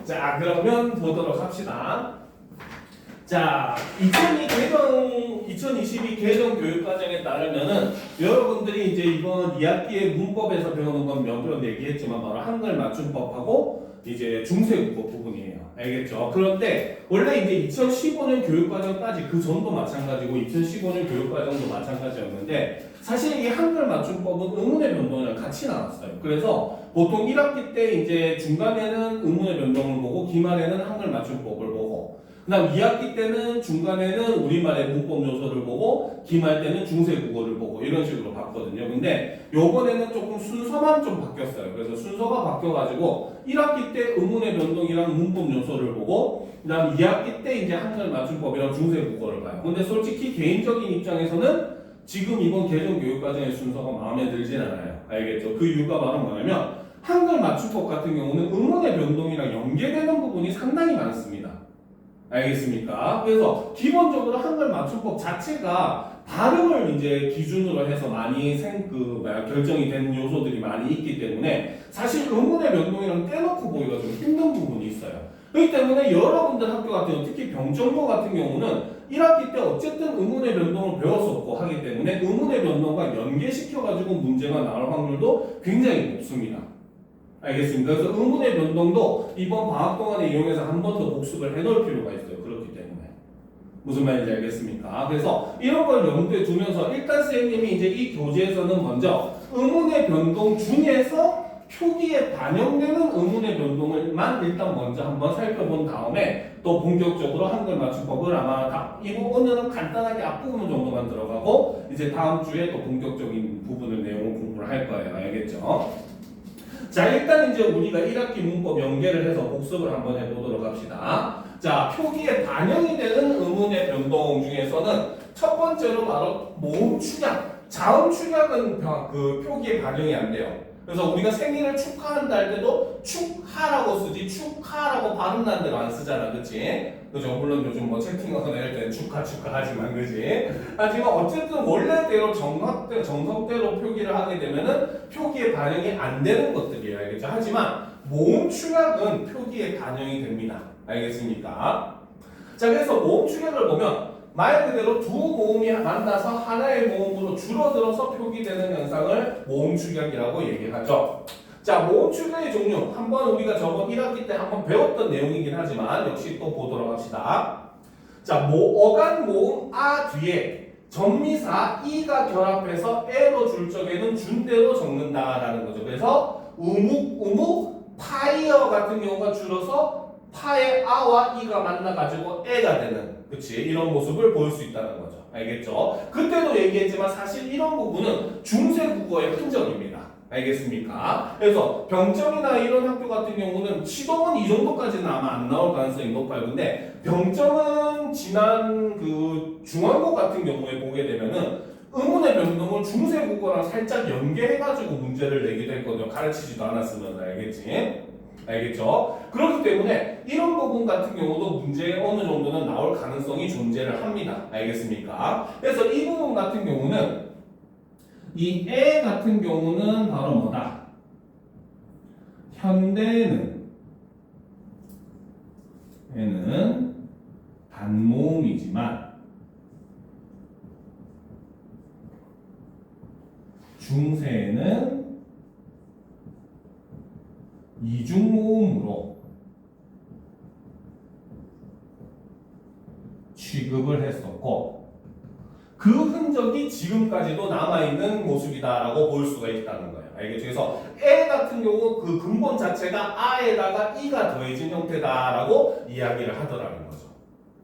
자, 그러면 보도록 합시다. 자, 2022 개정 교육과정에 따르면은 여러분들이 이제 이번 2학기의 문법에서 배우는 건 몇 번 얘기했지만 바로 한글 맞춤법하고 이제 중세국어 부분이에요. 알겠죠? 그런데 원래 이제 2015년 교육과정까지 그 전도 마찬가지고 2015년 교육과정도 마찬가지였는데 사실 이 한글 맞춤법은 의문의 변동이랑 같이 나왔어요. 그래서 보통 1학기 때 이제 중간에는 의문의 변동을 보고 기말에는 한글 맞춤법을 보고 그다음 2학기 때는 중간에는 우리말의 문법 요소를 보고 기말 때는 중세국어를 보고 이런 식으로 봤거든요. 근데 요번에는 조금 순서만 좀 바뀌었어요. 그래서 순서가 바뀌어가지고 1학기 때 의문의 변동이랑 문법 요소를 보고 그다음 2학기 때 이제 한글 맞춤법이랑 중세국어를 봐요. 근데 솔직히 개인적인 입장에서는 지금 이번 개정 교육과정의 순서가 마음에 들진 않아요. 알겠죠? 그 이유가 바로 뭐냐면 한글 맞춤법 같은 경우는 의문의 변동이랑 연계되는 부분이 상당히 많습니다. 알겠습니까? 그래서 기본적으로 한글 맞춤법 자체가 발음을 이제 기준으로 해서 많이 결정이 된 요소들이 많이 있기 때문에 사실 의문의 변동이랑 떼놓고 보기가 좀 힘든 부분이 있어요. 그렇기 때문에 여러분들 학교 같은 경우 특히 병정고 같은 경우는 1학기 때 어쨌든 의문의 변동을 배웠었고 하기 때문에 의문의 변동과 연계시켜가지고 문제가 나올 확률도 굉장히 높습니다. 알겠습니다. 그래서 의문의 변동도 이번 방학 동안에 이용해서 한 번 더 복습을 해놓을 필요가 있어요. 그렇기 때문에. 무슨 말인지 알겠습니까? 그래서 이런 걸 염두에 두면서 일단 선생님이 이제 이 교재에서는 먼저 의문의 변동 중에서 표기에 반영되는 의문의 변동을만 일단 먼저 한번 살펴본 다음에 또 본격적으로 한글 맞춤법을 아마 오늘은 간단하게 앞부분 정도만 들어가고 이제 다음 주에 또 본격적인 부분을 내용을 공부를 할 거예요. 알겠죠? 자, 일단 이제 우리가 1학기 문법 연계를 해서 복습을 한번 해보도록 합시다. 자, 표기에 반영이 되는 의문의 변동 중에서는 첫 번째로 바로 모음 축약. 자음 축약은 그 표기에 반영이 안 돼요. 그래서 우리가 생일을 축하한다 할 때도 축하라고 쓰지 축하라고 발음난 대로 안 쓰잖아. 그치? 그죠? 물론 요즘 뭐 채팅하거나 이럴 때는 축하하지만 그지? 하지만 어쨌든 원래대로 정석대로 표기를 하게 되면은 표기에 반영이 안 되는 것들이에요. 알겠죠? 하지만 모음 축약은 표기에 반영이 됩니다. 알겠습니까? 자, 그래서 모음 축약을 보면 말 그대로 두 모음이 만나서 하나의 모음으로 줄어들어서 표기되는 현상을 모음 축약이라고 얘기하죠. 자, 모음 축약의 종류 한번 우리가 저번 1학기 때 한번 배웠던 내용이긴 하지만 역시 또 보도록 합시다. 자, 어간 모음 아 뒤에 전미사 이가 결합해서 에로 줄 적에는 준대로 적는다라는 거죠. 그래서 우묵 파이어 같은 경우가 줄어서 파의 아와 이가 만나가지고 에가 되는 그치? 이런 모습을 보일 수 있다는 거죠. 알겠죠? 그때도 얘기했지만 사실 이런 부분은 중세국어의 흔적입니다. 알겠습니까? 그래서 병정이나 이런 학교 같은 경우는 시동은 이 정도까지는 아마 안 나올 가능성이 높아요. 근데 병정은 지난 그 중앙고 같은 경우에 보게 되면은 의문의 변동을 중세국어랑 살짝 연계해가지고 문제를 내기도 했거든요. 가르치지도 않았으면 알겠지? 알겠죠? 그렇기 때문에 이런 부분 같은 경우도 문제에 어느 정도는 나올 가능성이 존재를 합니다. 알겠습니까? 그래서 이 부분 같은 경우는 이 에 같은 경우는 바로 뭐다? 현대는 에는 단모음이지만 중세에는 이중모음으로 취급을 했었고 그 흔적이 지금까지도 남아있는 모습이다라고 볼 수가 있다는 거예요. 알겠죠? 그래서 에 같은 경우 그 근본 자체가 아에다가 이가 더해진 형태다라고 이야기를 하더라는 거죠.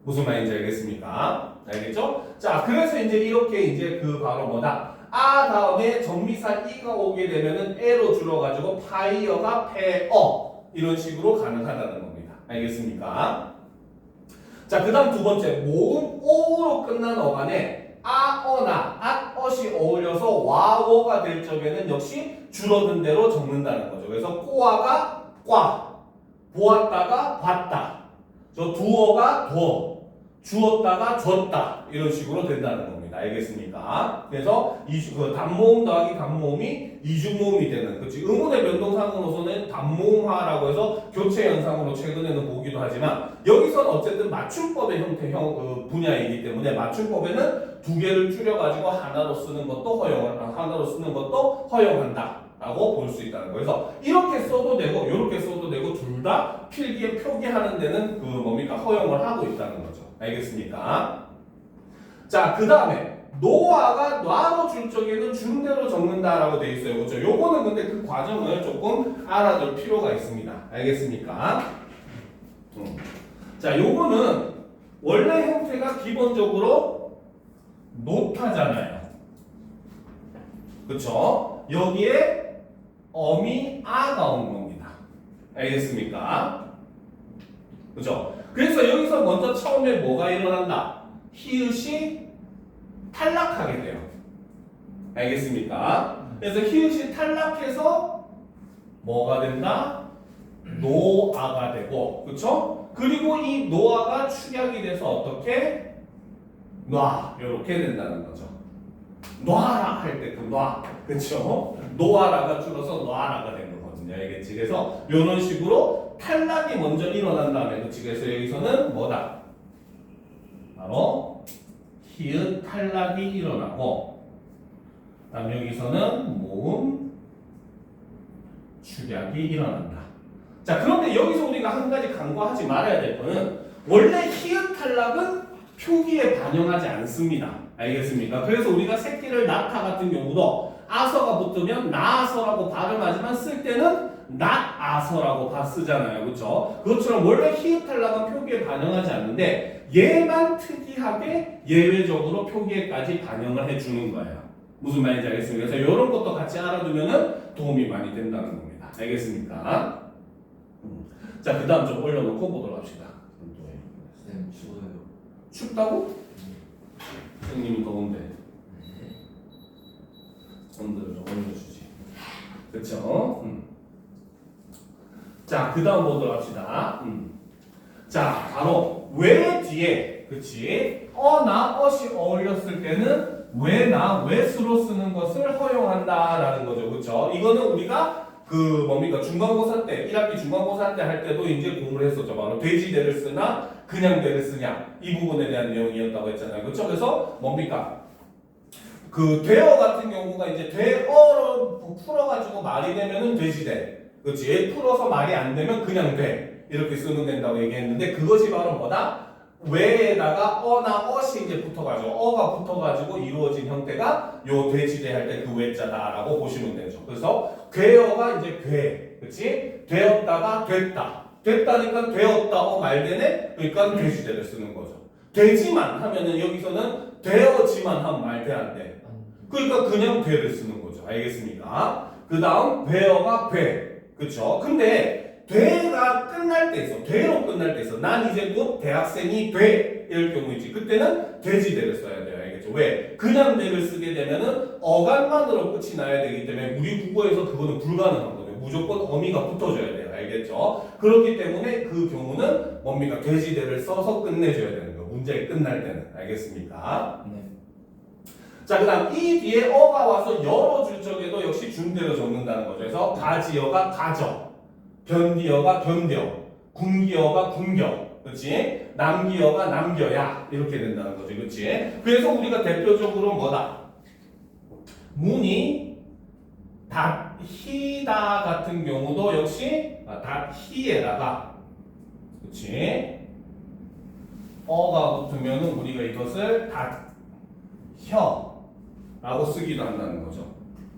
무슨 말인지 알겠습니까? 알겠죠? 자, 그래서 이제 이렇게 이제 그 바로 뭐다? 아 다음에 정미사 이가 오게 되면은 에로 줄어가지고 파이어가 페어 이런 식으로 가능하다는 겁니다. 알겠습니까? 자, 그 다음 두 번째 모음 오로 끝난 어간에 아어나 앗엇이 어울려서 와워가 될 적에는 역시 줄어든 대로 적는다는 거죠. 그래서 꼬아가 꽈, 보았다가 봤다, 저 두어가 둬, 주었다가 줬다 이런 식으로 된다는 겁니다. 겁니다. 알겠습니까? 그래서 단모음 더하기 단모음이 이중모음이 되는, 그치? 의문의 변동상으로서는 단모음화라고 해서 교체 현상으로 최근에는 보기도 하지만 여기서는 어쨌든 맞춤법의 분야이기 때문에 맞춤법에는 두 개를 줄여가지고 하나로 쓰는 것도 허용한다. 라고 볼 수 있다는 거예요. 그래서 이렇게 써도 되고 이렇게 써도 되고 둘 다 필기에 표기하는 데는 허용을 하고 있다는 거죠. 알겠습니까? 자, 그 다음에 노아가 놔로 줄 적에는 준대로 적는다라고 돼 있어요. 그렇죠? 요거는 근데 그 과정을 조금 알아둘 필요가 있습니다. 알겠습니까? 자, 요거는 원래 형태가 기본적으로 노타잖아요. 그렇죠? 여기에 어미 아가 온 겁니다. 알겠습니까? 그죠? 그래서 여기서 먼저 처음에 뭐가 일어난다? 히읗이 탈락하게 돼요. 알겠습니까? 그래서 히읗이 탈락해서 뭐가 된다? 노아가 되고, 그쵸? 그리고 이 노아가 축약이 돼서 어떻게? 놔, 이렇게 된다는 거죠. 놔라 할 때 그 놔, 그쵸? 노아라가 줄어서 놔라가 된 거거든요. 알겠지? 그래서 이런 식으로 탈락이 먼저 일어난 다음에, 그치? 그래서 여기서는 뭐다? 바로 히읗 탈락이 일어나고, 다음 여기서는 모음 축약이 일어난다. 자, 그런데 여기서 우리가 한 가지 간과하지 말아야 될 거는 원래 히읗 탈락은 표기에 반영하지 않습니다. 알겠습니까? 그래서 우리가 새끼를 낳다 같은 경우도 아서가 붙으면 나아서라고 발음하지만 쓸 때는 낫아서라고 쓰잖아요. 그렇죠? 그것처럼 원래 히읗 탈락은 표기에 반영하지 않는데 얘만 특이하게 예외적으로 표기에까지 반영을 해주는 거예요. 무슨 말인지 알겠습니까? 그래서 이런 것도 같이 알아두면 도움이 많이 된다는 겁니다. 알겠습니까? 자, 그 다음 좀 올려놓고 보도록 합시다. 쌤 추워요. 춥다고? 선생님이 더운데 손들을 좀 올려주지. 그쵸? 자, 그 다음 보도록 합시다. 자, 바로 왜 뒤에, 그치? 어나 어시 어울렸을 때는 왜나 왜수로 쓰는 것을 허용한다라는 거죠. 그쵸? 이거는 우리가 중간고사 때, 1학기 중간고사 때 할 때도 이제 공부를 했었죠. 바로 돼지대를 쓰나 그냥 대를 쓰냐, 이 부분에 대한 내용이었다고 했잖아요. 그쵸? 그래서 되어 같은 경우가 이제 되어로 풀어가지고 말이 되면은 돼지대. 그치? 풀어서 말이 안 되면 그냥 돼. 이렇게 쓰면 된다고 얘기했는데 그것이 바로 뭐다? 왜에다가 어나 어시 이제 붙어가지고 어가 붙어가지고 이루어진 형태가 요 돼지대 할 때 그 외자다라고 보시면 되죠. 그래서 되어가 이제 돼, 그렇지? 되었다가 됐다, 됐다니까 되었다 말되네. 그러니까 돼지대를 쓰는 거죠. 되지만 하면은 여기서는 되어지만 하면 말 돼 안 돼. 그러니까 그냥 되를 쓰는 거죠. 알겠습니까? 그 다음 되어가 돼, 그렇죠? 근데 되가 끝날 때 있어. 되로 끝날 때 있어. 난 이제 곧 대학생이 돼. 이럴 경우이지. 그때는 돼지대를 써야 돼요. 알겠죠? 왜? 그냥 대를 쓰게 되면은 어간만으로 끝이 나야 되기 때문에 우리 국어에서 그거는 불가능한 거예요. 무조건 어미가 붙어줘야 돼요. 알겠죠? 그렇기 때문에 그 경우는 돼지대를 써서 끝내줘야 되는 거예요. 문제 끝날 때는. 알겠습니까? 네. 자, 그 다음 이 뒤에 어가 와서 열어줄 적에도 역시 준대로 적는다는 거죠. 그래서 가지어가 가져, 변기어가 견뎌, 군기어가 군겨, 그렇지? 남기어가 남겨야 이렇게 된다는 거죠, 그렇지? 그래서 우리가 대표적으로 뭐다? 문이 닫히다 같은 경우도 역시 닫히에다가, 그렇지? 어가 붙으면은 우리가 이것을 닫혀라고 쓰기도 한다는 거죠.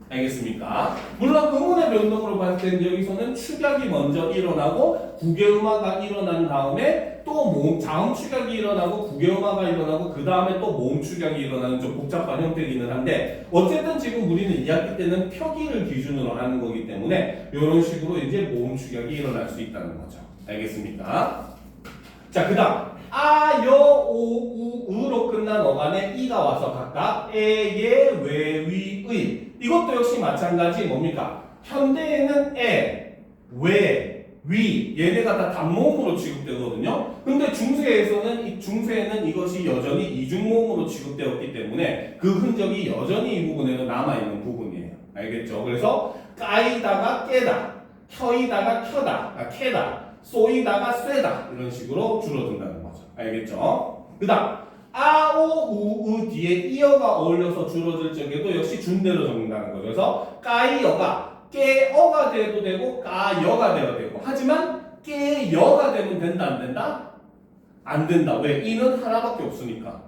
알겠습니까? 물론 의문의 변동으로 봤을 때는 여기서는 축약이 먼저 일어나고 국외음화가 일어난 다음에 또 자음 축약이 일어나고 국외음화가 일어나고 그 다음에 또 모음 축약이 일어나는 좀 복잡한 형태이기는 한데 어쨌든 지금 우리는 2학기 때는 표기를 기준으로 하는 거기 때문에 이런 식으로 이제 모음 축약이 일어날 수 있다는 거죠. 알겠습니까? 자, 그 다음 아, 여, 오, 우, 으로 끝난 어간에 이가 와서 각각 에, 예, 왜, 위, 의. 이것도 역시 마찬가지 뭡니까? 현대에는 에, 왜, 위 얘네가 다 단모음으로 취급되거든요. 근데 중세에는 이것이 여전히 이중모음으로 취급되었기 때문에 그 흔적이 여전히 이 부분에는 남아있는 부분이에요. 알겠죠? 그래서 까이다가 깨다, 켜이다가 켜다, 캐다, 쏘이다가 쇠다 이런 식으로 줄어든다는 거죠. 알겠죠? 그 다음 아오우으 뒤에 이어가 어울려서 줄어들 적에도 역시 준대로 적는다는 거죠. 그래서 까이어가 깨어가 돼도 되고 까여가 되어도 되고 하지만 깨여가 되면 된다 안 된다? 안 된다. 왜? 이는 하나밖에 없으니까.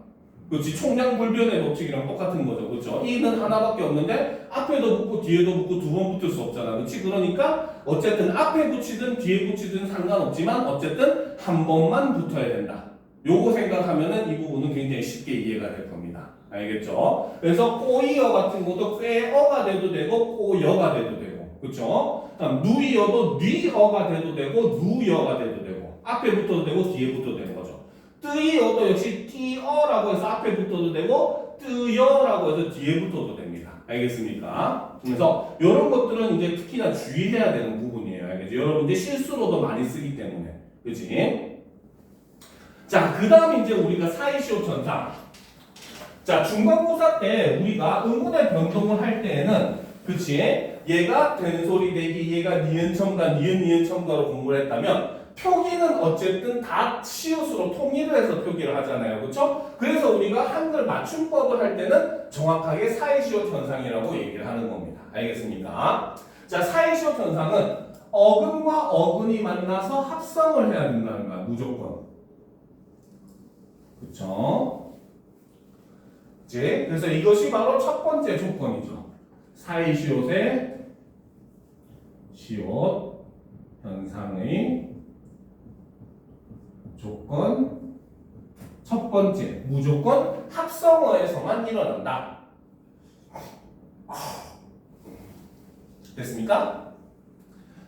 그렇지. 총량불변의 법칙이랑 똑같은 거죠. 그렇죠? 이는 하나밖에 없는데 앞에도 붙고 뒤에도 붙고 두 번 붙을 수 없잖아. 그렇지? 그러니까 어쨌든 앞에 붙이든 뒤에 붙이든 상관없지만 어쨌든 한 번만 붙어야 된다. 요거 생각하면은 이 부분은 굉장히 쉽게 이해가 될 겁니다. 알겠죠? 그래서 꼬이어 같은 것도 꾀어가 돼도 되고 꼬여가 돼도 되고 그렇죠? 다음 누이어도 뉘어가 돼도 되고 누여가 돼도 되고 앞에 붙어도 되고 뒤에 붙어도 되는 거죠. 뜨이어도 역시 띠어라고 해서 앞에 붙어도 되고 뜨여라고 해서 뒤에 붙어도 됩니다. 알겠습니까? 그래서 이런 것들은 이제 특히나 주의해야 되는 부분이에요. 알겠죠? 여러분들 실수로도 많이 쓰기 때문에 그렇지? 자, 그 다음 이제 우리가 사이시오 전상. 자, 중간고사 때 우리가 의문의 변동을 할 때에는, 그치? 얘가 된소리 대기, 얘가 니은첨가, 니은첨가로 공부를 했다면, 표기는 어쨌든 다 시옷으로 통일을 해서 표기를 하잖아요. 그쵸? 그래서 우리가 한글 맞춤법을 할 때는 정확하게 사이시오 현상이라고 얘기를 하는 겁니다. 알겠습니까? 자, 사이시오 현상은 어근과 어근이 만나서 합성을 해야 된다는 거야, 무조건. 그쵸? 이제 그래서 이것이 바로 첫 번째 조건이죠. 사이시옷의 시옷 현상의 조건 첫 번째 무조건 합성어에서만 일어난다. 됐습니까?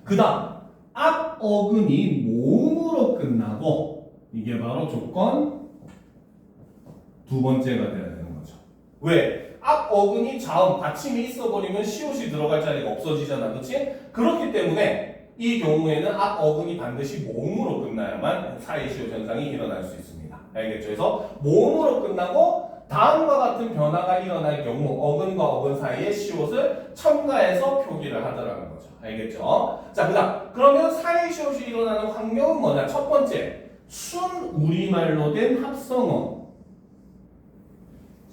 그 다음 앞 어근이 모음으로 끝나고 이게 바로 조건 두 번째가 돼야 되는 거죠. 왜? 앞 어근이 자음 받침이 있어버리면 시옷이 들어갈 자리가 없어지잖아. 그렇지? 그렇기 때문에 이 경우에는 앞 어근이 반드시 모음으로 끝나야만 사이시옷 현상이 일어날 수 있습니다. 알겠죠? 그래서 모음으로 끝나고 다음과 같은 변화가 일어날 경우 어근과 어근 사이의 시옷을 첨가해서 표기를 하더라는 거죠. 알겠죠? 자, 그러면 사이시옷이 일어나는 환경은 뭐냐? 첫 번째, 순 우리말로 된 합성어.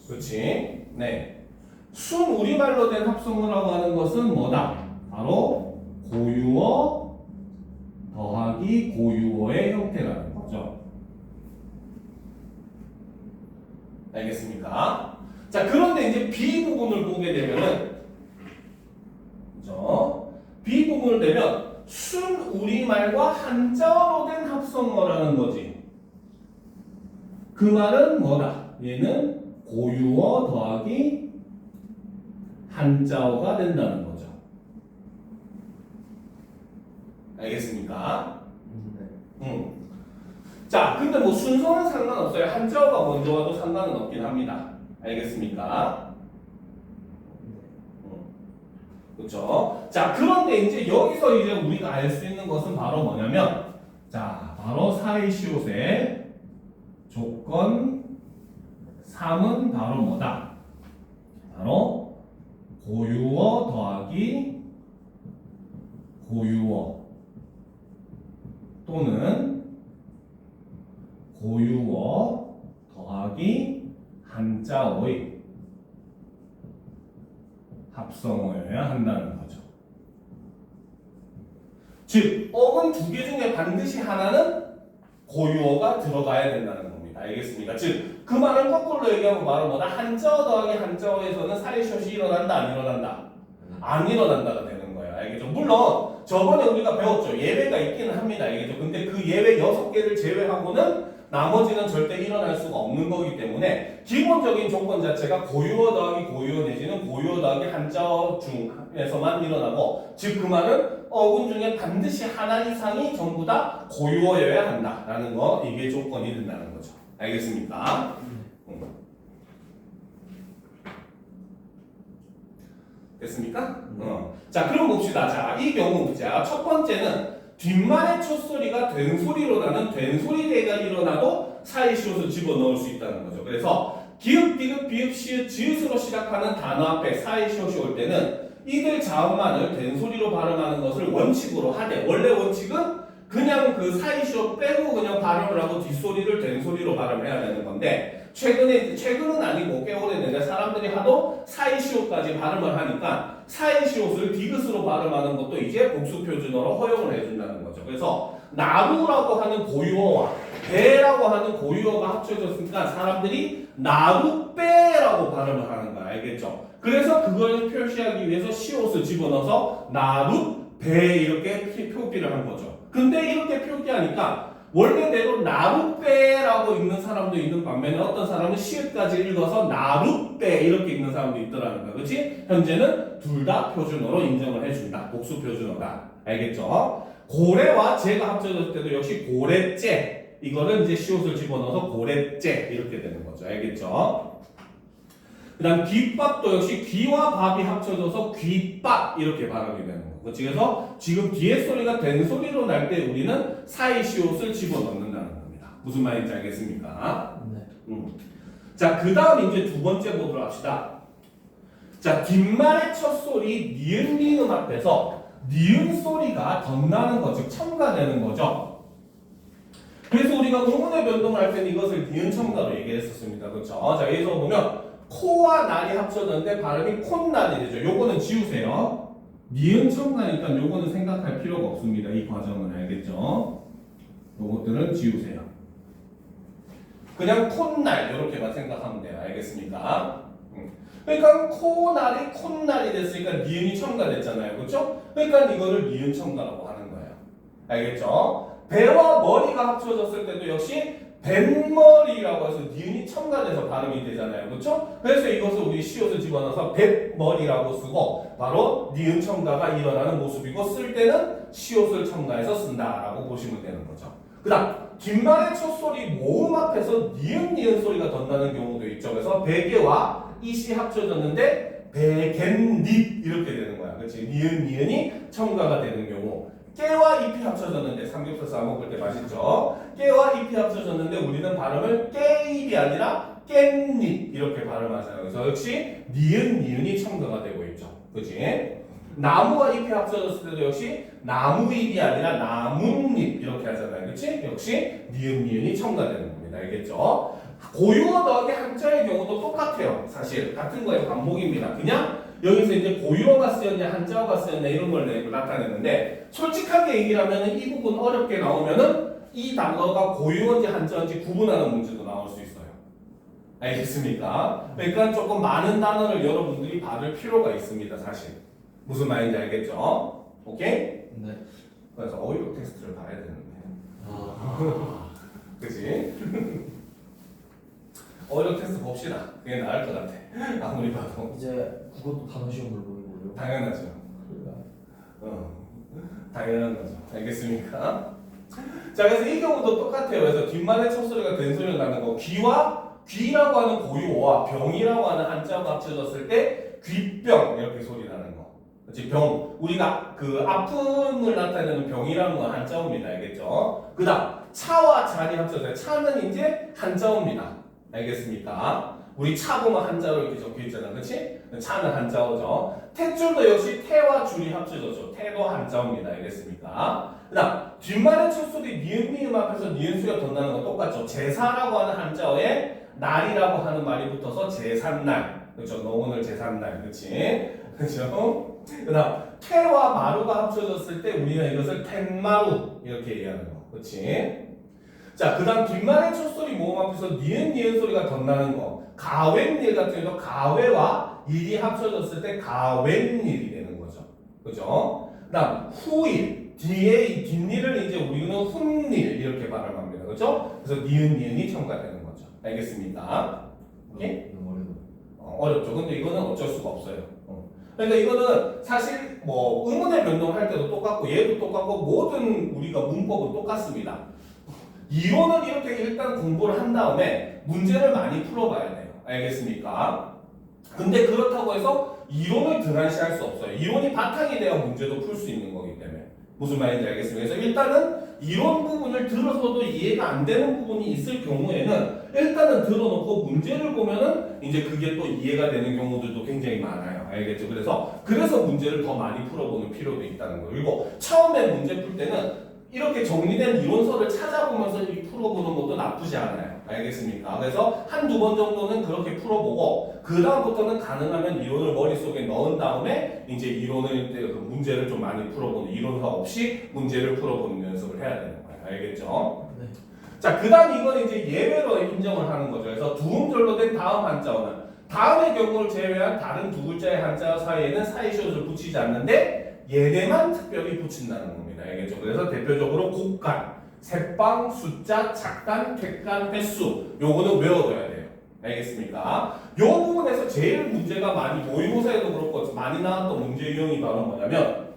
그렇지? 네. 순 우리말로 된 합성어라고 하는 것은 뭐다? 바로 고유어 더하기 고유어의 형태라는 거죠. 알겠습니까? 자, 그런데 이제 B 부분을 보게 되면은, 그죠? B 부분을 되면 순 우리말과 한자어로 된 합성어라는 거지. 그 말은 뭐다? 얘는 고유어 더하기 한자어가 된다는 거죠. 알겠습니까? 자, 근데 뭐 순서는 상관없어요. 한자어가 먼저 와도 상관은 없긴 합니다. 알겠습니까? 그렇죠? 자, 그런데 이제 여기서 이제 우리가 알 수 있는 것은 바로 뭐냐면, 자, 바로 사이시옷의 조건 3은 바로 뭐다? 바로 고유어 더하기 고유어 또는 고유어 더하기 한자어의 합성어여야 한다는 거죠. 즉, 어근 두 개 중에 반드시 하나는 고유어가 들어가야 된다는 겁니다. 알겠습니까? 즉, 그 말을 거꾸로 얘기하면 바로 뭐다? 한자어 더하기 한자어에서는 사이시옷이 일어난다, 안 일어난다? 안 일어난다가 되는 거예요. 알겠죠? 물론 저번에 우리가 배웠죠. 예외가 있기는 합니다. 알겠죠? 근데 그 예외 6개를 제외하고는 나머지는 절대 일어날 수가 없는 거기 때문에 기본적인 조건 자체가 고유어 더하기 고유어 내지는 고유어 더하기 한자어 중에서만 일어나고, 즉 그 말은 어군 중에 반드시 하나 이상이 전부 다 고유어여야 한다라는 거, 이게 조건이 된다는 거죠. 알겠습니까? 됐습니까? 자, 그럼 봅시다. 자, 이 경우 자, 첫 번째는 뒷말의 첫 소리가 된 소리로 나는 된 소리가 일어나도 사이시옷을 집어넣을 수 있다는 거죠. 그래서 기읍, 디귿, 비읍, 시읒, 지읒으로 시작하는 단어 앞에 사이시옷이 올 때는 이들 자음만을 된 소리로 발음하는 것을 원칙으로 하되, 원래 원칙은 그냥 그 사이시옷 빼고 그냥 발음을 하고 뒷소리를 된 소리로 발음해야 되는 건데, 최근은 아니고 꽤 오래됐는데 사람들이 하도 사이시옷까지 발음을 하니까 사이시옷을 디귿으로 발음하는 것도 이제 복수표준어로 허용을 해준다는 거죠. 그래서 나루라고 하는 고유어와 배라고 하는 고유어가 합쳐졌으니까 사람들이 나루배라고 발음을 하는 거야. 알겠죠? 그래서 그걸 표시하기 위해서 시옷을 집어넣어서 나루배 이렇게 표기를 한 거죠. 근데 이렇게 표기하니까 원래대로 나룻배라고 읽는 사람도 있는 반면에 어떤 사람은 시읒까지 읽어서 나룻배 이렇게 읽는 사람도 있더라는 거야. 그렇지? 현재는 둘 다 표준어로 인정을 해준다. 복수 표준어다. 알겠죠? 고래와 재가 합쳐졌을 때도 역시 고래째. 이거는 이제 시옷을 집어넣어서 고래째 이렇게 되는 거죠. 알겠죠? 그 다음 귓밥도 역시 귀와 밥이 합쳐져서 귀밥 이렇게 발음이 되는 거고, 그래서 지금 뒤에 소리가 된 소리로 날 때 우리는 사이시옷을 집어넣는다는 겁니다. 무슨 말인지 알겠습니까? 네. 자, 그 다음 이제 두 번째 보도록 합시다. 자, 뒷말의 첫 소리 니은 리음 앞에서 니은 소리가 덧나는 거, 즉 첨가되는 거죠. 그래서 우리가 의문의 변동을 할 때는 이것을 니은 첨가로 얘기했었습니다. 그렇죠? 자, 여기서 보면 코와 날이 합쳐졌는데 발음이 콧날이 되죠. 요거는 지우세요. 니은 첨가니까 요거는 생각할 필요가 없습니다. 이 과정은. 알겠죠? 요것들은 지우세요. 그냥 콧날 이렇게만 생각하면 돼요. 알겠습니까? 그러니까 코날이 콧날이 됐으니까 니은이 첨가됐잖아요. 그렇죠? 그러니까 이거를 니은 첨가라고 하는 거예요. 알겠죠? 배와 머리가 합쳐졌을 때도 역시 뱃머리라고 해서 니은이 첨가돼서 발음이 되잖아요. 그렇죠? 그래서 이것을 우리 시옷을 집어넣어서 뱃머리라고 쓰고 바로 니은 첨가가 일어나는 모습이고, 쓸 때는 시옷을 첨가해서 쓴다라고 보시면 되는 거죠. 그 다음 뒷말의 첫 소리 모음 앞에서 니은 소리가 덧나는 경우도 있죠. 그래서 베개와 이시 합쳐졌는데 베갯닙 이렇게 되는 거야. 그렇지? 니은이 첨가가 되는 경우. 깨와 잎이 합쳐졌는데 삼겹살 싸 먹을 때 맛있죠. 깨와 잎이 합쳐졌는데 우리는 발음을 깨잎이 아니라 깻잎 이렇게 발음하잖아요. 그래서 역시 니은이 첨가가 되고 있죠. 그렇지? 나무와 잎이 합쳐졌을 때도 역시 나무잎이 아니라 나뭇잎 이렇게 하잖아요. 그렇지? 역시 니은이 첨가되는 겁니다. 알겠죠? 고유어 더하기 한자의 경우도 똑같아요. 사실 같은 거의 반복입니다. 그냥 여기서 이제 고유어가 쓰였냐 한자어가 쓰였냐 이런 걸 나타내는데, 솔직하게 얘기를 하면 이 부분 어렵게 나오면은 이 단어가 고유어인지 한자어인지 구분하는 문제도 나올 수 있어요. 알겠습니까? 그러니까 조금 많은 단어를 여러분들이 받을 필요가 있습니다. 사실 무슨 말인지 알겠죠? 오케이? 네. 그래서 어휘력 테스트를 봐야 되는데 그치? 어휘력 테스트 봅시다. 그게 나을 것 같아. 아무리 봐도. 이제 그것도 단어 시험으로 보는 거예요? 당연하죠. 당연한 거죠. 알겠습니까? 자, 그래서 이 경우도 똑같아요. 그래서 뒷말의 첫 소리가 된 소리가 나는 거, 귀라고 하는 고유어와 병이라고 하는 한자가 합쳐졌을 때 귀병 이렇게 소리 나는 거. 그렇지? 병. 우리가 그 아픔을 나타내는 병이라는 건 한자어입니다. 알겠죠? 그다음 차와 잔이 합쳐져요. 차는 이제 한자어입니다. 알겠습니까? 우리 차 보면 한자로 이렇게 적혀 있잖아. 그렇지? 차는 한자어죠. 탯줄도 역시 태와 줄이 합쳐졌죠. 태도 한자어입니다. 알겠습니까? 그다음 뒷말의 첫 소리 니은 앞에서 니은 소리가 덧나는 건 똑같죠. 제사라고 하는 한자어에 날이라고 하는 말이 붙어서 제삿날. 그렇죠? 너 오늘 제삿날. 그렇지? 그렇죠? 그다음 태와 마루가 합쳐졌을 때 우리는 이것을 텐마루 이렇게 얘기하는 거. 그렇지? 자, 그 다음 뒷말의 첫 소리 모음 앞에서 니은 소리가 덧나는 거. 가웬일 같은 경우도 가외와 일이 합쳐졌을 때 가웬일이 되는 거죠. 그죠? 그 다음 후일. 뒤에 이 뒷일을 이제 우리는 훈일 이렇게 발음합니다. 그죠? 그래서 니은이 첨가되는 거죠. 알겠습니까? 오케이? 어렵죠. 근데 이거는 어쩔 수가 없어요. 그러니까 이거는 사실 뭐 의문의 변동할 때도 똑같고 얘도 똑같고 모든 우리가 문법은 똑같습니다. 이론은 이렇게 일단 공부를 한 다음에 문제를 많이 풀어봐야 돼요. 알겠습니까? 근데 그렇다고 해서 이론을 등한시할 수 없어요. 이론이 바탕이 돼야 문제도 풀 수 있는 거기 때문에. 무슨 말인지 알겠습니다. 그래서 일단은 이론 부분을 들어서도 이해가 안 되는 부분이 있을 경우에는 일단은 들어놓고 문제를 보면은 이제 그게 또 이해가 되는 경우들도 굉장히 많아요. 알겠죠? 그래서 문제를 더 많이 풀어보는 필요도 있다는 거예요. 그리고 처음에 문제 풀 때는 이렇게 정리된 이론서를 찾아보면서 풀어보는 것도 나쁘지 않아요. 알겠습니까? 그래서 한두 번 정도는 그렇게 풀어보고 그 다음부터는 가능하면 이론을 머릿속에 넣은 다음에 이제 그 문제를 좀 많이 풀어보는 이론서 없이 문제를 풀어보는 연습을 해야 되는 거예요. 알겠죠? 네. 자, 그 다음 이건 이제 예외로 인정을 하는 거죠. 그래서 두 음절로 된 다음 한자어는 다음의 경우를 제외한 다른 두 글자의 한자 사이에는 사이시옷을 붙이지 않는데 얘네만 특별히 붙인다는 겁니다. 알겠죠? 그래서 대표적으로 곡간, 색방, 숫자, 작간, 객간, 횟수 요거는 외워둬야 돼요. 알겠습니까? 요 부분에서 제일 문제가 많이 모의고사에도 그렇고 많이 나왔던 문제 유형이 바로 뭐냐면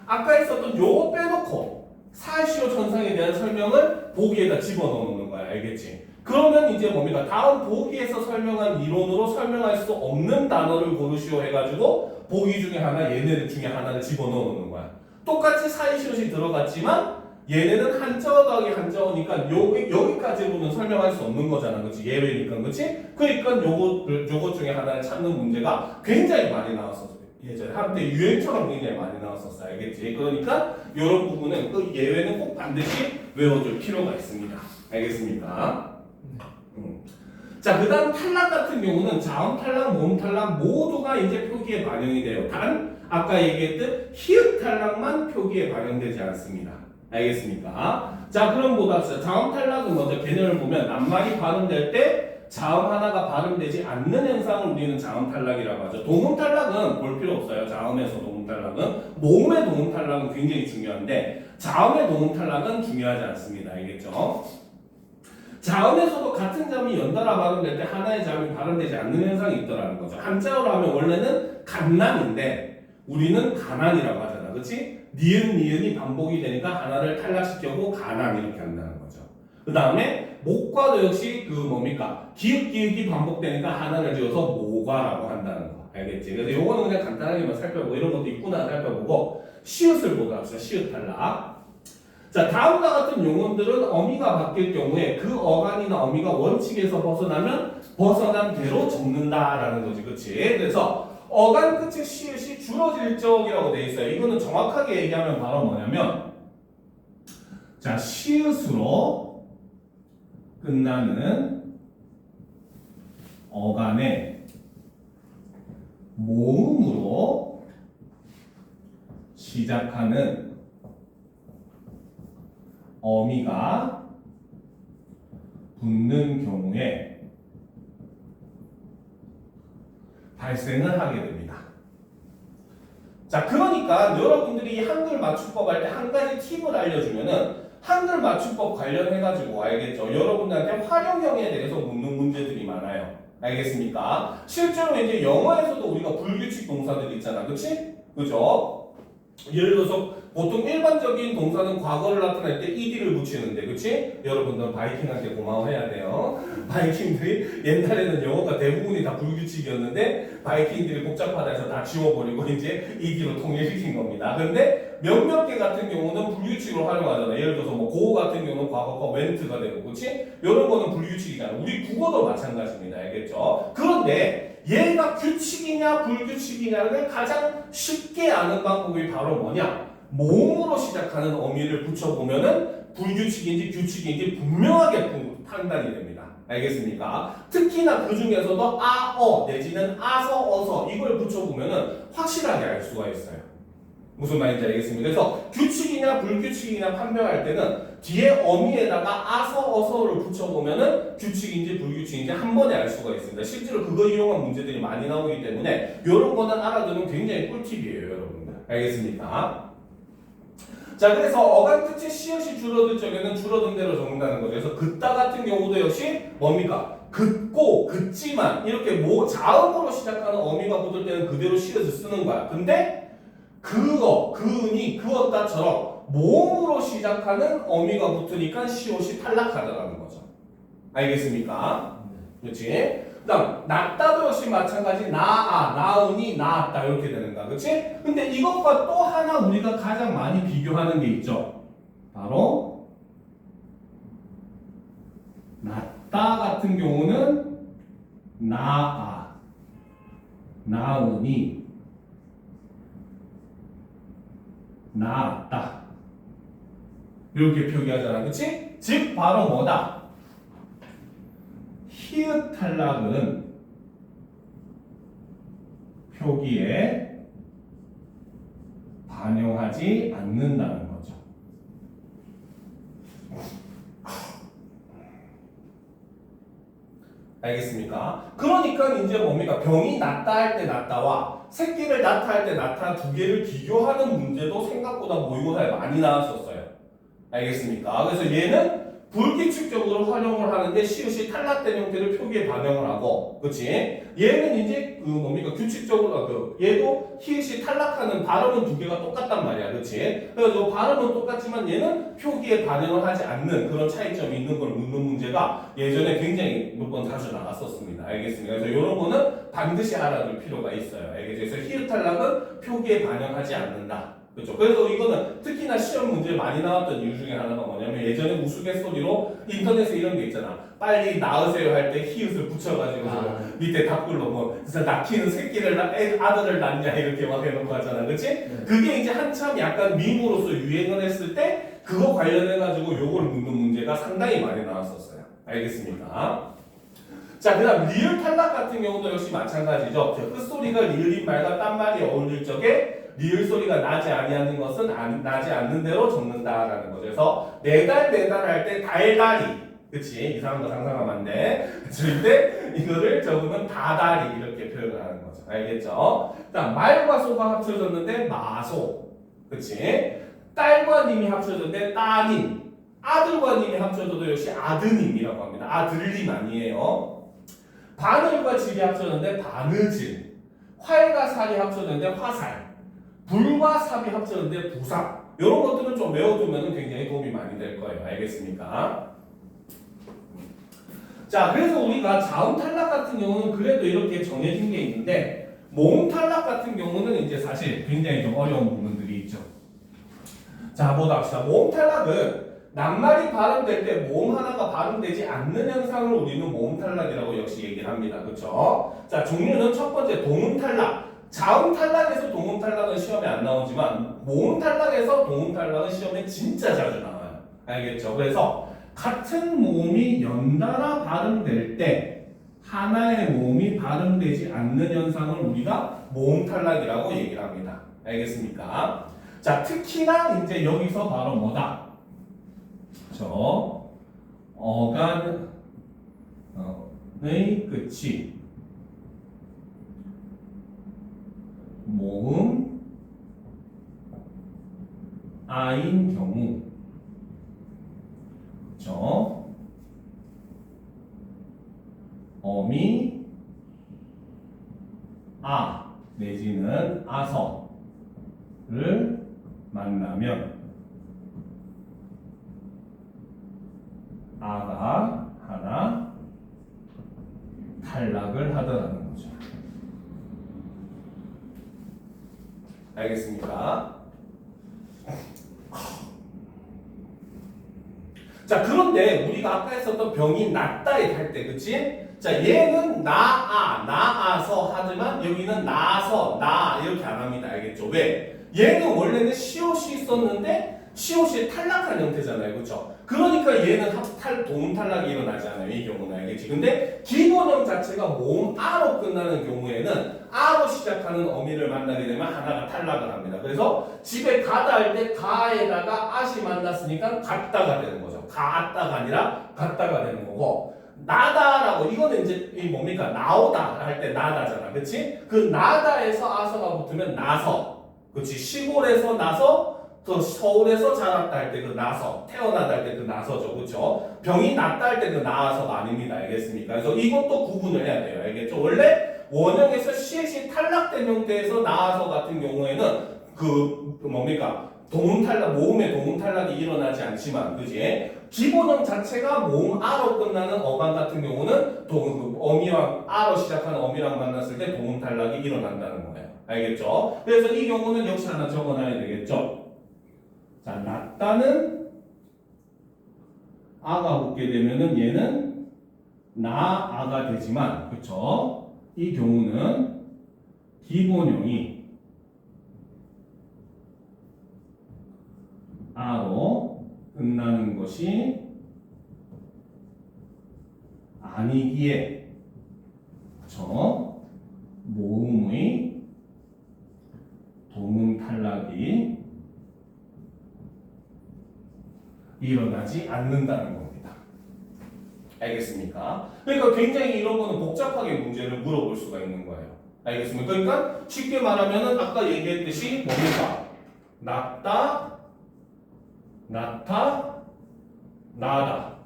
아까 있었던 요거 빼놓고 사시오 천상에 대한 설명을 보기에다 집어넣는 거야. 알겠지? 그러면 이제 뭡니까? 다음 보기에서 설명한 이론으로 설명할 수 없는 단어를 고르시오 해가지고 보기 중에 하나, 얘네들 중에 하나를 집어넣는 거야. 똑같이 사이시옷이 들어갔지만 얘네는 한자어 더하기 한자어니까 여기까지로는 설명할 수 없는 거잖아. 그치? 예외니까. 그치? 그러니까 요것 중에 하나를 찾는 문제가 굉장히 많이 나왔었어요. 예전에 한때 유행처럼 굉장히 많이 나왔었어. 알겠지? 그러니까 이런 부분은 그 예외는 꼭 반드시 외워줄 필요가 있습니다. 알겠습니까? 자, 그 다음 탈락 같은 경우는 자음 탈락, 모음 탈락 모두가 이제 표기에 반영이 돼요. 단 아까 얘기했듯 히읗 탈락만 표기에 반영되지 않습니다. 알겠습니까? 자, 그럼 보답시다. 자음 탈락은 먼저 개념을 보면 낱말이 발음될 때 자음 하나가 발음되지 않는 현상을 우리는 자음 탈락이라고 하죠. 동음 탈락은 볼 필요 없어요. 자음에서 동음 탈락은. 모음의 동음 탈락은 굉장히 중요한데 자음의 동음 탈락은 중요하지 않습니다. 알겠죠? 자음에서도 같은 자음이 연달아 발음될 때 하나의 자음이 발음되지 않는 현상이 있더라는 거죠. 한자어로 하면 원래는 갓난인데 우리는 가난이라고 하잖아. 그치? 니은이 반복이 되니까 하나를 탈락시켜고 가난 이렇게 한다는 거죠. 그 다음에 목과도 역시 뭡니까? 기읍이 반복되니까 하나를 지어서 모과라고 한다는 거. 알겠지? 그래서 요거는 그냥 간단하게만 살펴보고 이런 것도 있구나 살펴보고 시읒을 보도록 합시다. 시읒 탈락. 자, 다음과 같은 용언들은 어미가 바뀔 경우에 그 어간이나 어미가 원칙에서 벗어나면 벗어난 대로 적는다라는 거지. 그치? 그래서 어간 끝에 시읒이 줄어들 적이라고 돼 있어요. 이거는 정확하게 얘기하면 바로 뭐냐면 자, 시읒으로 끝나는 어간의 모음으로 시작하는 어미가 붙는 경우에 발생을 하게 됩니다. 자, 그러니까 여러분들이 이 한글 맞춤법 할 때 한 가지 팁을 알려주면은 한글 맞춤법 관련해가지고 알겠죠? 여러분들한테 활용형에 대해서 묻는 문제들이 많아요. 알겠습니까? 실제로 이제 영어에서도 우리가 불규칙 동사들이 있잖아. 그치? 그죠? 예를 들어서 보통 일반적인 동사는 과거를 나타낼 때 ed를 붙이는데, 그치? 여러분들은 바이킹한테 고마워해야 돼요. 바이킹들이 옛날에는 영어가 대부분이 다 불규칙이었는데 바이킹들이 복잡하다 해서 다 지워버리고 이제 ed로 통일시킨 겁니다. 근데 몇몇 개 같은 경우는 불규칙으로 활용하잖아. 예를 들어서 뭐 go 같은 경우는 과거가 went가 되고, 그치? 이런 거는 불규칙이잖아. 우리 국어도 마찬가지입니다. 알겠죠? 그런데 얘가 규칙이냐 불규칙이냐를 가장 쉽게 아는 방법이 바로 뭐냐? 모음으로 시작하는 어미를 붙여보면은 불규칙인지 규칙인지 분명하게 판단이 됩니다. 알겠습니까? 특히나 그 중에서도 아, 어 내지는 아서, 어서 이걸 붙여보면은 확실하게 알 수가 있어요. 무슨 말인지 알겠습니까? 그래서 규칙이냐 불규칙이냐 판별할 때는 뒤에 어미에다가 아서, 어서를 붙여보면은 규칙인지 불규칙인지 한 번에 알 수가 있습니다. 실제로 그거 이용한 문제들이 많이 나오기 때문에 이런 거는 알아두면 굉장히 꿀팁이에요, 여러분들. 알겠습니까? 자, 그래서 어간 끝에 시옷이 줄어들 적에는 줄어든 대로 적는다는 거죠. 그래서 긋다 같은 경우도 역시 뭡니까? 긋고 긋지만 이렇게 자음으로 시작하는 어미가 붙을 때는 그대로 시옷을 쓰는 거야. 근데 그거, 그은이, 그었다처럼 모음으로 시작하는 어미가 붙으니까 시옷이 탈락하더라는 거죠. 알겠습니까? 그렇지? 그 그다음 낫다도 역시 마찬가지 나으니 나았다 이렇게 되는 거야. 그렇지? 근데 이것과 또 하나 우리가 가장 많이 비교하는 게 있죠. 바로 낫다 같은 경우는 나아, 나으니, 나았다 이렇게 표기하잖아. 그치? 즉 바로 뭐다? 히읗 탈락은 표기에 반영하지 않는다는 거죠. 알겠습니까? 그러니까 이제 뭡니까? 병이 낫다 할 때 낫다와 새끼를 낳다 할 때 낫다 두 개를 비교하는 문제도 생각보다 모의고사에 많이 나왔었어요. 알겠습니까? 그래서 얘는 불규칙적으로 활용을 하는데 시옷이 탈락된 형태를 표기에 반영을 하고, 그렇지? 얘는 이제 그 뭡니까? 규칙적으로 얘도 히읗이 탈락하는 발음은 두 개가 똑같단 말이야, 그렇지? 그래서 발음은 똑같지만 얘는 표기에 반영을 하지 않는 그런 차이점이 있는 걸 묻는 문제가 예전에 굉장히 몇 번 자주 나왔었습니다. 알겠습니까? 그래서 이런 거는 반드시 알아둘 필요가 있어요. 알겠죠? 그래서 히읗 탈락은 표기에 반영하지 않는다. 그렇죠. 그래서 이거는 특히나 시험 문제에 많이 나왔던 이유 중에 하나가 뭐냐면 예전에 우스갯소리로 인터넷에 이런 게 있잖아. 빨리 낳으세요 할 때 히읗을 붙여가지고 밑에 답글로 뭐 그래서 낳기는 새끼를 아들을 낳냐 이렇게 막 해놓고 하잖아. 그렇지? 네. 그게 이제 한참 약간 밈으로서 유행을 했을 때 그거 관련해가지고 요걸 묻는 문제가 상당히 많이 나왔었어요. 알겠습니까? 자, 그 다음 리을 탈락 같은 경우도 역시 마찬가지죠. 끝소리가 리을인 말과 딴 말이 어울릴 적에 리을 소리가 나지 아니하는 것은 나지 않는 대로 적는다라는 거죠. 그래서 매달 할 때 달다리, 그치? 이상한 거 상상하면 안 돼. 절대 이거를 적으면 다다리 이렇게 표현을 하는 거죠. 알겠죠? 그다음 말과 소가 합쳐졌는데 마소, 그치? 딸과 님이 합쳐졌는데 따님, 아들과 님이 합쳐져도 역시 아드님이라고 합니다. 아들님 아니에요. 바늘과 질이 합쳐졌는데 바느질, 활과 살이 합쳐졌는데 화살, 불과 삽이 합쳐졌는데 부삽. 이런 것들은 좀 외워두면 굉장히 도움이 많이 될 거예요. 알겠습니까? 자, 그래서 우리가 자음 탈락 같은 경우는 그래도 이렇게 정해진 게 있는데 모음 탈락 같은 경우는 이제 사실 굉장히 좀 어려운 부분들이 있죠. 자, 보다 합시다. 모음 탈락은 낱말이 발음될 때 모음 하나가 발음되지 않는 현상을 우리는 모음 탈락이라고 역시 얘기를 합니다. 그렇죠? 자, 종류는 첫 번째 동음 탈락. 자음 탈락에서 동음 탈락은 시험에 안 나오지만 모음 탈락에서 동음 탈락은 시험에 진짜 자주 나와요. 알겠죠? 그래서 같은 모음이 연달아 발음될 때 하나의 모음이 발음되지 않는 현상을 우리가 모음 탈락이라고 얘기를 합니다. 알겠습니까? 자, 특히나 이제 여기서 바로 뭐다? 그렇죠? 어간의 끝이 모음 아인 경우, 그렇죠? 어미 아 내지는 아서를 만나면 아가 하나 탈락을 하더라는 거죠. 알겠습니까? 자, 그런데 우리가 아까 했었던 병이 낫다에 할 때, 그치? 자, 얘는 나아서 하지만 여기는 나서, 나 이렇게 안 합니다. 알겠죠? 왜? 얘는 원래는 시옷이 있었는데 시옷이 탈락한 형태잖아요. 그렇죠? 그러니까 얘는 동음 탈락이 일어나지 않아요. 이 경우는. 알겠지? 근데 기본형 자체가 모음 아로 끝나는 경우에는 아로 시작하는 어미를 만나게 되면 하나가 탈락을 합니다. 그래서 집에 가다 할 때 가에다가 아시 만났으니까 갔다가 되는 거죠. 갔다가 아니라 갔다가 되는 거고, 나다라고 이거는 이제 이 뭡니까? 나오다 할 때 나다잖아. 그렇지? 그 나다에서 아서가 붙으면 나서. 그렇지? 시골에서 나서 또 서울에서 자랐다 할 때 그 나서, 태어나다 할 때 그 나서죠. 그렇죠? 병이 낫다 할 때 그 나서가 아닙니다. 알겠습니까? 그래서 이것도 구분을 해야 돼요. 알겠죠? 원래 원형에서 시옷이 탈락된 형태에서 나서 같은 경우에는 그 뭡니까? 동음 탈락, 모음의 동음 탈락이 일어나지 않지만, 그지? 기본음 자체가 모음 아로 끝나는 어감 같은 경우는 어미랑 아로 시작하는 어미랑 만났을 때 동음 탈락이 일어난다는 거예요. 알겠죠? 그래서 이 경우는 역시 하나 적어놔야 되겠죠? 자, 낮다는 아가 붙게 되면은 얘는 나아가 되지만, 그쵸? 이 경우는 기본형이 아로 끝나는 것이 아니기에, 그쵸? 모음의 동음 탈락이 일어나지 않는다는 겁니다. 알겠습니까? 그러니까 굉장히 이런 거는 복잡하게 문제를 물어볼 수가 있는 거예요. 알겠습니까? 그러니까 쉽게 말하면은 아까 얘기했듯이 뭡니까? 낮다, 낮다, 나다.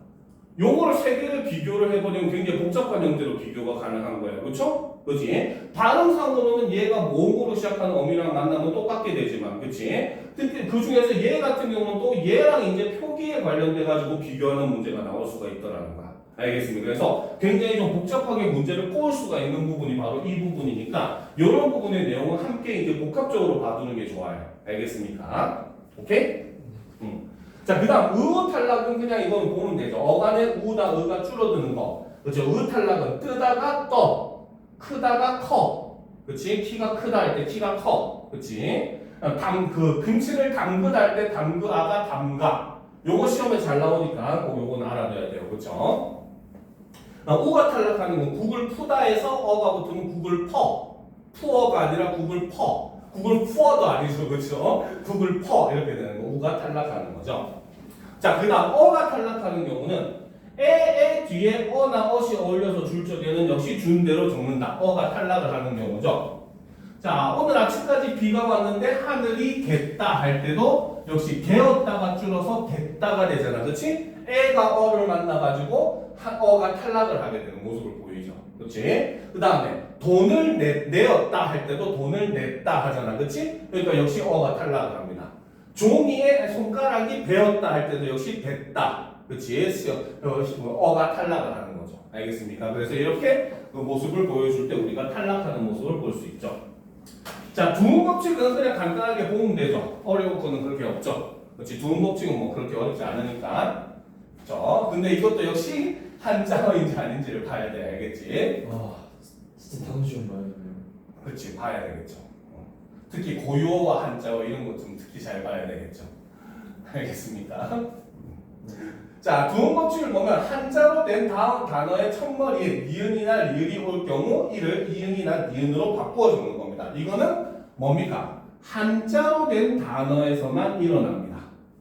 요걸 세 개를 비교를 해버리면 굉장히 복잡한 형태로 비교가 가능한 거예요. 그렇죠? 그렇지? 발음상으로는 얘가 모음으로 시작하는 어미랑 만나면 똑같게 되지만, 그렇지? 근데 그 중에서 얘 같은 경우는 또 얘랑 이제 표기에 관련돼 가지고 비교하는 문제가 나올 수가 있더라는 거야. 알겠습니다. 그래서 굉장히 좀 복잡하게 문제를 꼬을 수가 있는 부분이 바로 이 부분이니까 이런 부분의 내용은 함께 이제 복합적으로 봐두는 게 좋아요. 알겠습니까? 오케이? 자, 그 다음 의 탈락은 그냥 이건 보면 되죠. 어간에 우다 의가 줄어드는 거. 그렇죠? 의 탈락은 뜨다가 떠, 크다가 커. 그렇지? 키가 크다 할 때 키가 커. 그렇지? 금치를 담그다 할 때 담그아가 담가. 요거 시험에 잘 나오니까 꼭 요거는 알아둬야 돼요. 그렇죠? 우가 탈락하는 건 국을 푸다에서 어가 붙으면 국을 퍼. 푸어가 아니라 국을 퍼. 국을 푸어도 아니죠. 그렇죠? 국을 퍼. 이렇게 되는 거. 우가 탈락하는 거죠. 자, 그 다음 어가 탈락하는 경우는 에 뒤에 어나 어시 어울려서 줄 적에는 역시 준대로 적는다. 어가 탈락을 하는 경우죠. 자, 오늘 아침까지 비가 왔는데 하늘이 겠다 할 때도 역시 개었다가 줄어서 겠다가 되잖아. 그렇지? 에가 어를 만나가지고 어가 탈락을 하게 되는 모습을 보이죠. 그렇지? 그 다음에 돈을 내었다 할 때도 돈을 냈다 하잖아. 그렇지? 그러니까 역시 어가 탈락을 합니다. 종이에 손가락이 베었다 할 때도 역시 뱄다. 그치? 어가 탈락을 하는 거죠. 알겠습니까? 그래서 이렇게 그 모습을 보여줄 때 우리가 탈락하는 모습을 볼 수 있죠. 자, 두음 법칙은 그냥 간단하게 보면 되죠. 어려운 거는 그렇게 없죠. 그치? 두음 법칙은 뭐 그렇게 어렵지 않으니까. 그쵸? 근데 이것도 역시 한자어인지 아닌지를 봐야 돼. 알겠지? 아, 진짜 단어 시험 봐야겠네요. 그치? 봐야 되겠죠. 특히 고유어와 한자어 이런 것 좀 특히 잘 봐야 되겠죠. 알겠습니까? 자, 두음 법칙을 보면 한자로 된 다음 단어의 첫머리에 니은이나 리을이 올 경우 이를 이응이나 니은으로 바꾸어 주는 겁니다. 이거는 뭡니까? 한자로 된 단어에서만 일어납니다.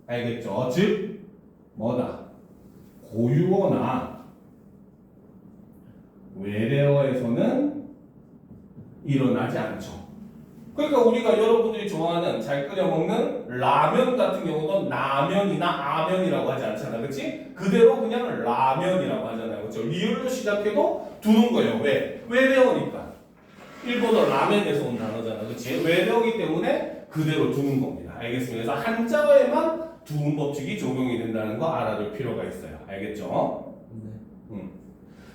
알겠죠? 즉 뭐다? 고유어나 외래어에서는 일어나지 않죠. 그러니까 우리가 여러분들이 좋아하는 잘 끓여 먹는 라면 같은 경우도 라면이나 아면이라고 하지 않잖아. 그렇지? 그대로 그냥 라면이라고 하잖아요. 그렇죠? 리을로 시작해도 두는 거예요. 왜? 외래어니까. 일본어 라멘에서 온 단어잖아. 그렇지? 외래어이기 때문에 그대로 두는 겁니다. 알겠습니다. 그래서 한자어에만 두음 법칙이 적용이 된다는 거 알아둘 필요가 있어요. 알겠죠? 네.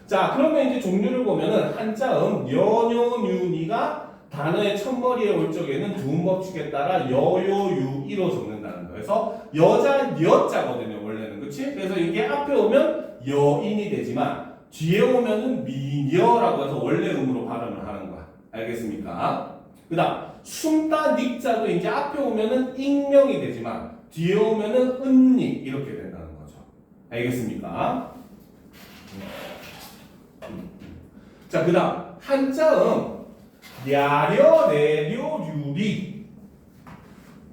자, 그러면 이제 종류를 보면은 한자음 여녀유니가 단어의 첫머리에 올 적에는 두음 법칙에 따라 여요유이로 적는다는 거예요. 그래서 여자 여자거든요. 원래는. 그렇지? 그래서 이게 앞에 오면 여인이 되지만 뒤에 오면은 미녀라고 해서 원래 음으로 발음을 하는 거야. 알겠습니까? 그 다음 숨다 닉자도 이제 앞에 오면은 익명이 되지만 뒤에 오면은 은닉 이렇게 된다는 거죠. 알겠습니까? 자, 그 다음 한자음 야려, 내려, 유리.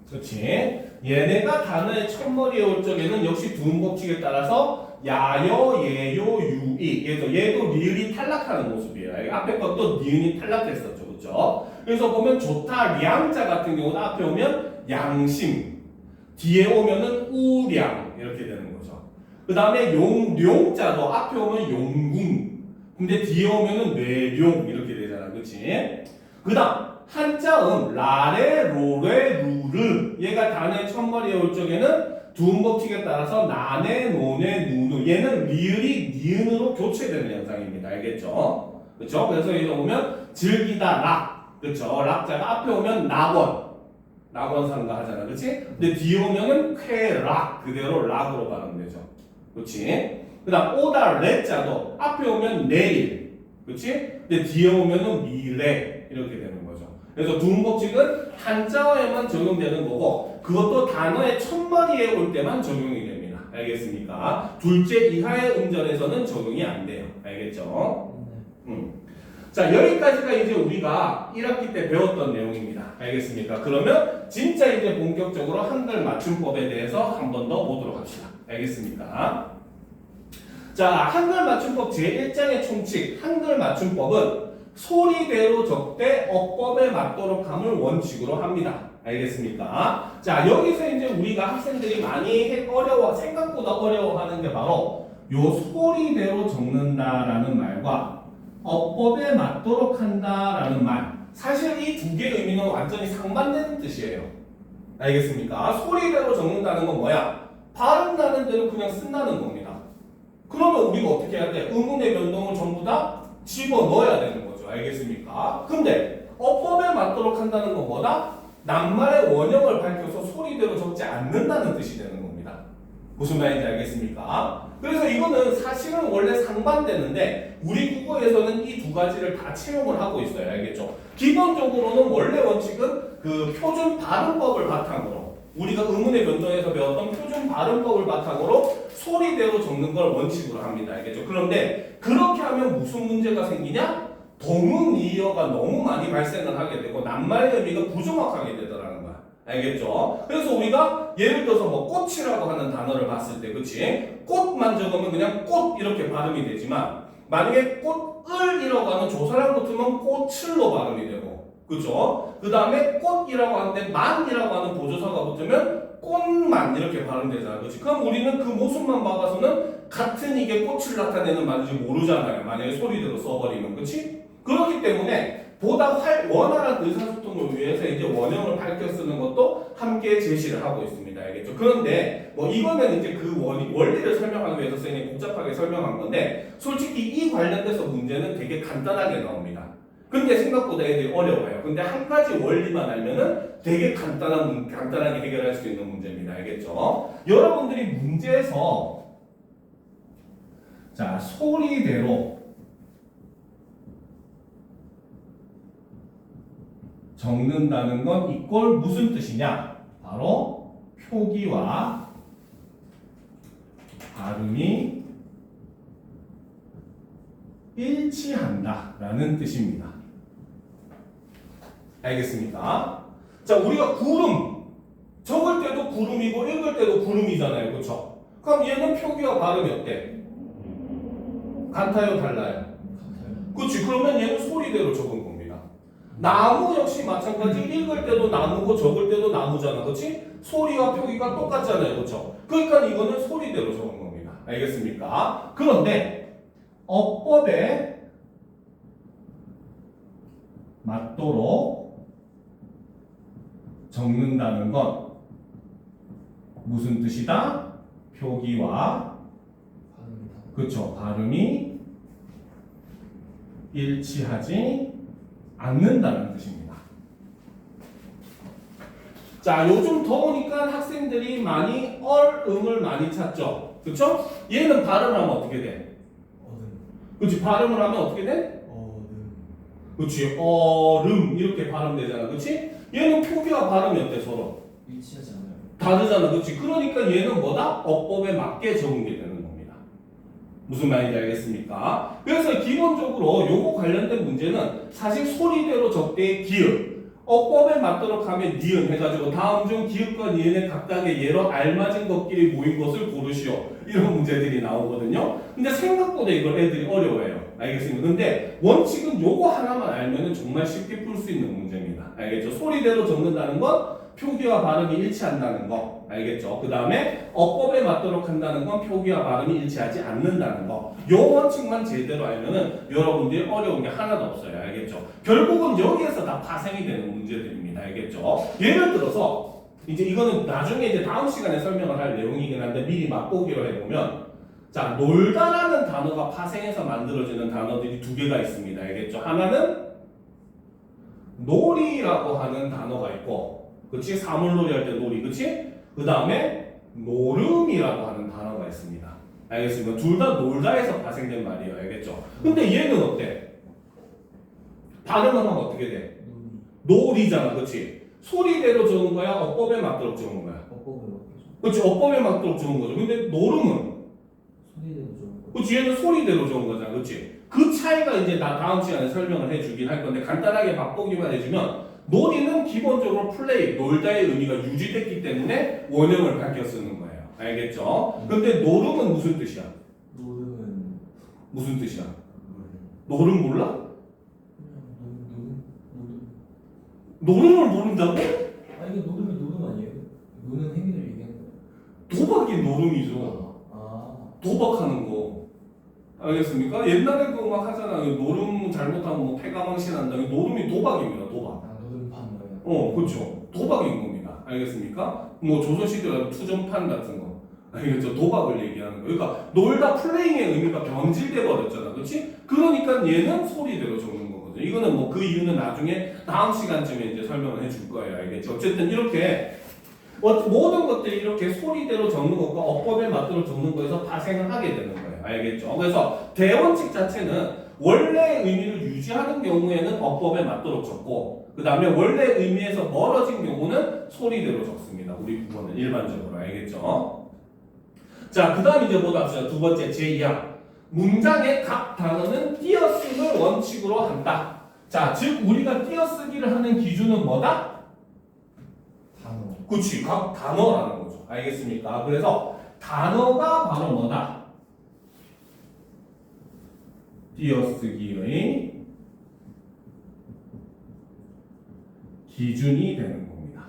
그렇지? 얘네가 단어의 첫머리에 올 적에는 역시 두음 법칙에 따라서 야여, 예요, 유이. 그래서 얘도 리을이 탈락하는 모습이에요. 앞에 것도 니은이 탈락했었죠. 그렇죠? 그래서 보면 좋다, 량자 같은 경우는 앞에 오면 양심, 뒤에 오면은 우량 이렇게 되는 거죠. 그 다음에 용자도 앞에 오면 용궁, 근데 뒤에 오면은 뇌룡 이렇게 되잖아. 그렇지? 그 다음 한자음 라레, 로레, 루레, 르 얘가 단의 첫머리에 올 적에는 두음법칙에 따라서 나네, 노네, 누누 얘는 리을이 니은으로 교체되는 현상입니다. 알겠죠? 그렇죠? 그래서 여기 보면 즐기다 락 그렇죠? 락자가 앞에 오면 낙원상가 하잖아. 그렇지? 근데 뒤에 오면은 쾌락 그대로 락으로 발음되죠. 그렇지? 그다음 오다 레자도 앞에 오면 내일. 그렇지? 근데 뒤에 오면은 미래 이렇게 되는 거죠. 그래서 두음법칙은 한자어에만 적용되는 거고 그것도 단어의 첫머리에 올 때만 적용이 됩니다. 알겠습니까? 둘째 이하의 음절에서는 적용이 안 돼요. 알겠죠? 자, 여기까지가 이제 우리가 1학기 때 배웠던 내용입니다. 알겠습니까? 그러면 진짜 이제 본격적으로 한글 맞춤법에 대해서 한 번 더 보도록 합시다. 알겠습니까? 자, 한글 맞춤법 제1장의 총칙, 한글 맞춤법은 소리대로 적되 어법에 맞도록 함을 원칙으로 합니다. 알겠습니까? 자, 여기서 이제 우리가 학생들이 많이 생각보다 어려워하는 게 바로 요 소리대로 적는다라는 말과 어법에 맞도록 한다라는 말. 사실 이 두 개의 의미는 완전히 상반되는 뜻이에요. 알겠습니까? 소리대로 적는다는 건 뭐야? 발음 나는 대로 그냥 쓴다는 겁니다. 그러면 우리가 어떻게 해야 돼? 의문의 변동을 전부 다 집어넣어야 되는 거죠. 알겠습니까? 근데 어법에 맞도록 한다는 건 뭐다? 낱말의 원형을 밝혀서 소리대로 적지 않는다는 뜻이 되는 겁니다. 무슨 말인지 알겠습니까? 그래서 이거는 사실은 원래 상반되는데 우리 국어에서는 이 두 가지를 다 채용을 하고 있어요. 알겠죠? 기본적으로는 원래 원칙은 그 표준 발음법을 바탕으로 우리가 의문의 변동에서 배웠던 표준 발음법을 바탕으로 소리대로 적는 걸 원칙으로 합니다. 알겠죠? 그런데 그렇게 하면 무슨 문제가 생기냐? 동문이어가 너무 많이 발생을 하게 되고 낱말의 의미가 부정확하게 되더라는 거야. 알겠죠? 그래서 우리가 예를 들어서 뭐 꽃이라고 하는 단어를 봤을 때 그치? 꽃만 적으면 그냥 꽃 이렇게 발음이 되지만 만약에 꽃을이라고 하는 조사랑 붙으면 꽃을로 발음이 되고 그죠? 그 다음에 꽃이라고 하는데 만이라고 하는 보조사가 붙으면 꽃만 이렇게 발음되잖아. 그치? 그럼 우리는 그 모습만 봐서는 같은 이게 꽃을 나타내는 말인지 모르잖아요. 만약에 소리대로 써버리면. 그치? 그렇기 때문에 보다 원활한 의사소통을 위해서 이제 원형을 밝혀 쓰는 것도 함께 제시를 하고 있습니다. 알겠죠? 그런데 뭐 이거는 이제 그 원리를 설명하기 위해서 선생님이 복잡하게 설명한 건데 솔직히 이 관련돼서 문제는 되게 간단하게 나옵니다. 근데 생각보다 애들이 어려워요. 근데 한 가지 원리만 알면은 되게 간단하게 해결할 수 있는 문제입니다. 알겠죠? 여러분들이 문제에서 자, 소리대로 적는다는 건 이꼴 무슨 뜻이냐? 바로 표기와 발음이 일치한다라는 뜻입니다. 알겠습니까? 자, 우리가 구름 적을 때도 구름이고 읽을 때도 구름이잖아요. 그렇죠? 그럼 얘는 표기와 발음이 어때? 같아요, 달라요? 그렇지. 그러면 얘는 소리대로 적은 겁니다. 나무 역시 마찬가지. 읽을 때도 나무고 적을 때도 나무잖아. 그렇지? 소리와 표기가 똑같잖아요. 그렇죠? 그러니까 이거는 소리대로 적은 겁니다. 알겠습니까? 그런데 어법에 맞도록 적는다는 건 무슨 뜻이다? 표기와 그렇죠. 발음이 일치하지 않는다는 뜻입니다. 자, 요즘 더우니까 학생들이 많이 얼음을 많이 찾죠. 그렇죠? 얘는 발음을 하면 어떻게 돼? 그렇지. 발음을 하면 어떻게 돼? 그렇지. 얼음 이렇게 발음되잖아. 그렇지? 얘는 표기와 발음이 어때 서로? 일치하지 않아요. 다르잖아. 그렇지? 그러니까 얘는 뭐다? 어법에 맞게 적은 게 되는 겁니다. 무슨 말인지 알겠습니까? 그래서 기본적으로 요거 관련된 문제는 사실 소리대로 적대의 기읍 어법에 맞도록 하면 니은 해가지고 다음 중 기읍과 니은의 각각의 예로 알맞은 것끼리 모인 것을 고르시오. 이런 문제들이 나오거든요. 근데 생각보다 이걸 애들이 어려워해요. 알겠습니까? 근데 원칙은 요거 하나만 알면은 정말 쉽게 풀 수 있는 문제입니다. 알겠죠? 소리대로 적는다는 건 표기와 발음이 일치한다는 거. 알겠죠? 그 다음에 어법에 맞도록 한다는 건 표기와 발음이 일치하지 않는다는 거. 요 원칙만 제대로 알면은 여러분들이 어려운 게 하나도 없어요. 알겠죠? 결국은 여기에서 다 파생이 되는 문제들입니다. 알겠죠? 예를 들어서 이제 이거는 나중에 이제 다음 시간에 설명을 할 내용이긴 한데 미리 맛보기로 해보면 자 놀다라는 단어가 파생해서 만들어지는 단어들이 두 개가 있습니다. 알겠죠? 하나는 놀이라고 하는 단어가 있고, 그치? 사물놀이 할 때 놀이, 그치? 그 다음에 노름이라고 하는 단어가 있습니다. 알겠습니까? 둘 다 놀다에서 파생된 말이에요. 알겠죠? 근데 얘는 어때? 발음은 하면 어떻게 돼? 놀이잖아, 그치? 소리대로 적은 거야? 어법에 맞도록 적은 거야? 어법을 맡겨줘. 그치? 어법에 맞도록 적은 거죠. 근데 노름은? 소리대로 좀. 그치? 얘는 소리대로 적은 거잖아, 그치? 그 차이가 이제 나 다음 시간에 설명을 해주긴 할 건데 간단하게 맛보기만 해주면 놀이는 기본적으로 플레이, 놀다의 의미가 유지됐기 때문에 원형을 바뀌어 쓰는 거예요. 알겠죠? 근데 노름은 무슨 뜻이야? 노름은 무슨 뜻이야? 노름 몰라? 노름을 모른다고? 아 이게 노름이 노름 아니에요? 노는 행위를 얘기하는 거예요. 도박이 노름이죠. 도박하는 거. 알겠습니까? 옛날에도 막 하잖아. 노름 잘못하면 뭐 패가망신 한다. 노름이 도박입니다. 도박. 노름판 뭐예요? 그렇죠. 도박인 겁니다. 알겠습니까? 뭐 조선시대에 투전판 같은 거. 알겠죠? 도박을 얘기하는 거. 그러니까 놀다 플레잉의 의미가 변질돼 버렸잖아. 그렇지? 그러니까 얘는 소리대로 적는 거거든. 이거는 뭐 그 이유는 나중에 다음 시간쯤에 이제 설명을 해줄 거예요. 알겠죠? 어쨌든 이렇게 모든 것들이 이렇게 소리대로 적는 것과 어법에 맞도록 적는 거에서 파생을 하게 되는 거예요. 알겠죠? 그래서 대원칙 자체는 원래 의미를 유지하는 경우에는 어법에 맞도록 적고 그 다음에 원래 의미에서 멀어진 경우는 소리대로 적습니다. 우리 국어는 일반적으로. 알겠죠? 자, 그 다음 이제 뭐다? 두 번째 제2항. 문장의 각 단어는 띄어쓰기를 원칙으로 한다. 자, 즉 우리가 띄어쓰기를 하는 기준은 뭐다? 단어. 그치, 각 단어라는 거죠. 알겠습니까? 그래서 단어가 바로 뭐다? 띄어쓰기의 기준이 되는 겁니다.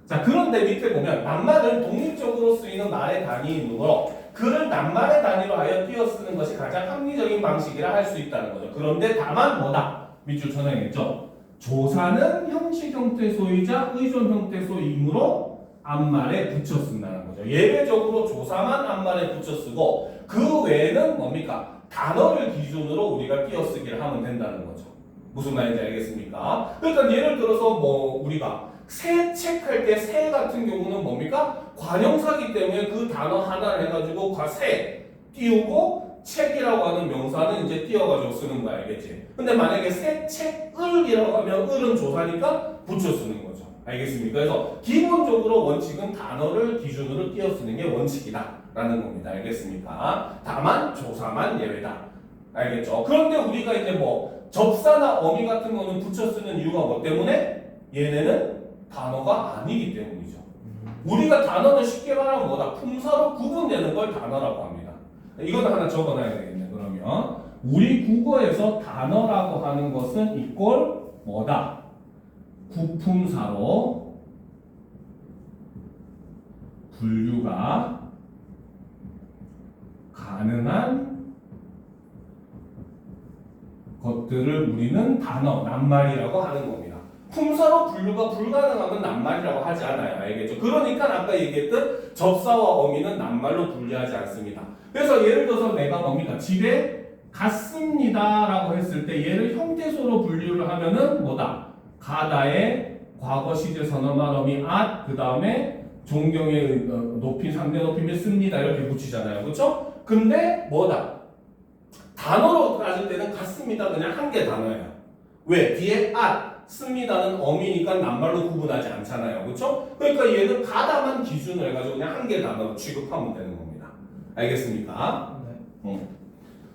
자, 그런데 밑에 보면 낱말은 독립적으로 쓰이는 말의 단위이므로 그를 낱말의 단위로 하여 띄어쓰는 것이 가장 합리적인 방식이라 할 수 있다는 거죠. 그런데 다만 뭐다? 밑줄 쳐내겠죠? 조사는 형식 형태소이자 의존 형태소이므로 앞말에 붙여 쓴다는 거죠. 예외적으로 조사만 앞말에 붙여 쓰고 그 외에는 뭡니까? 단어를 기준으로 우리가 띄어쓰기를 하면 된다는 거죠. 무슨 말인지 알겠습니까? 그러니까 예를 들어서 뭐 우리가 새 책 할 때 새 같은 경우는 뭡니까? 관형사기 때문에 그 단어 하나를 해가지고 새 띄우고 책이라고 하는 명사는 이제 띄어가지고 쓰는 거 알겠지? 근데 만약에 새 책을이라고 하면 을은 조사니까 붙여 쓰는 거죠. 알겠습니까? 그래서 기본적으로 원칙은 단어를 기준으로 띄어 쓰는 게 원칙이다 라는 겁니다. 알겠습니까? 다만 조사만 예외다. 알겠죠? 그런데 우리가 이제 뭐 접사나 어미 같은 거는 붙여 쓰는 이유가 뭐 때문에? 얘네는 단어가 아니기 때문이죠. 우리가 단어는 쉽게 말하면 뭐다? 품사로 구분되는 걸 단어라고 합니다. 이거는 하나 적어놔야 되겠네. 그러면 우리 국어에서 단어라고 하는 것은 이꼴 뭐다? 구품사로 분류가 가능한 것들을 우리는 단어, 낱말이라고 하는 겁니다. 품사로 분류가 불가능하면 낱말이라고 하지 않아요. 알겠죠? 그러니까 아까 얘기했던 접사와 어미는 낱말로 분류하지 않습니다. 그래서 예를 들어서 내가 뭡니까? 집에 갔습니다 라고 했을 때 얘를 형태소로 분류를 하면은 뭐다? 가다의 과거 시제 선어말 어미 at 그 다음에 존경의 높이 상대 높임에 씁니다 이렇게 붙이잖아요. 그렇죠? 근데 뭐다? 단어로 따질 때는 갔습니다 그냥 한 개 단어예요. 왜? 뒤에 at 씁니다는 어미니까 낱말로 구분하지 않잖아요. 그렇죠? 그러니까 얘는 가다만 기준을 해가지고 그냥 한 개 단어로 취급하면 되는 겁니다. 알겠습니까? 네.